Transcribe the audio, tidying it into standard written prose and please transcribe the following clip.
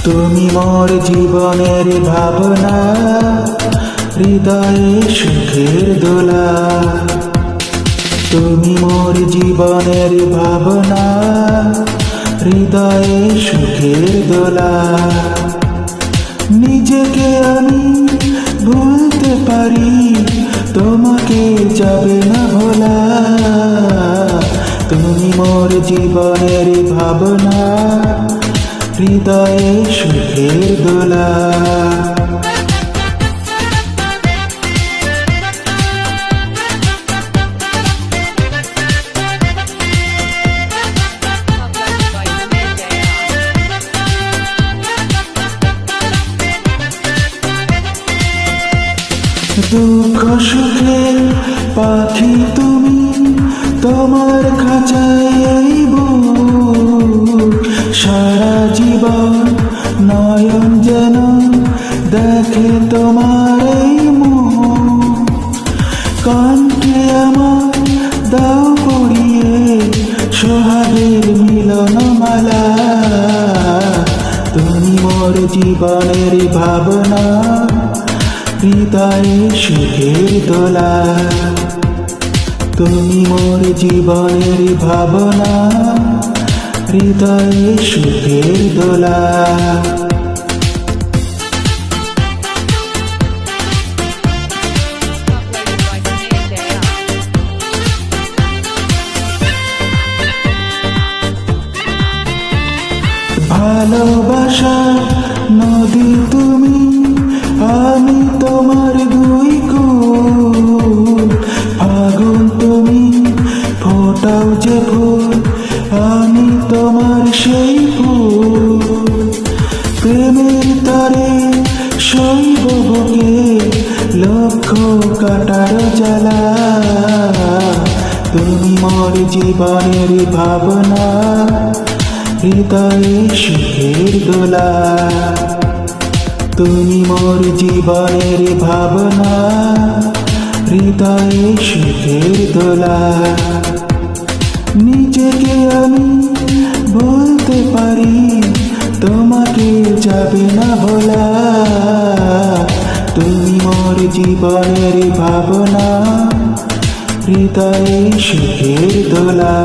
তুমি মোর জীবনের ভাবনা, হৃদয়ে সুখের দোলা। তুমি মোর জীবনের ভাবনা, হৃদয়ে সুখের দোলা। নিজেকে আমি ভুলতে পারি, তোমাকে যাবে না ভোলা। তুমি মোর জীবনের ভাবনা, হৃদয়ে সুখের দোলা। দুঃখ সুখে পাখি তুমি, তোমার খাঁচায় এই বুক। সারা জীবন নয়ন যেন দেখে তোমার এই মুখ। কণ্ঠে আমার দাও পড়িয়ে সোহাগের মিলন মালা। তুমি মোর জীবনের ভাবনা, হৃদয়ে সুখের দোলা। তুমি মোর জীবনের ভাবনা, হৃদয়ে সুখের দোলা। ভালোবাসা নদী তুমি, আমি তোমার দুই কুল। ফাগুন তুমি ফোটাও যে ফুল, আমি তোমার সেই ফুল। প্রেমের তারে শৈব বুকে লক্ষ কাটার জ্বালা। তুমি মোর জীবনের ভাবনা, হৃদয়ে সুখের দোলা। তুমি মোর জীবনের ভাবনা, হৃদয়ে সুখের দোলা। নিজেকে আমি বলতে পারি, তোমাকে যাবে না ভোলা। তুমি মোর জীবনের ভাবনা, হৃদয়ে সুখের দোলা।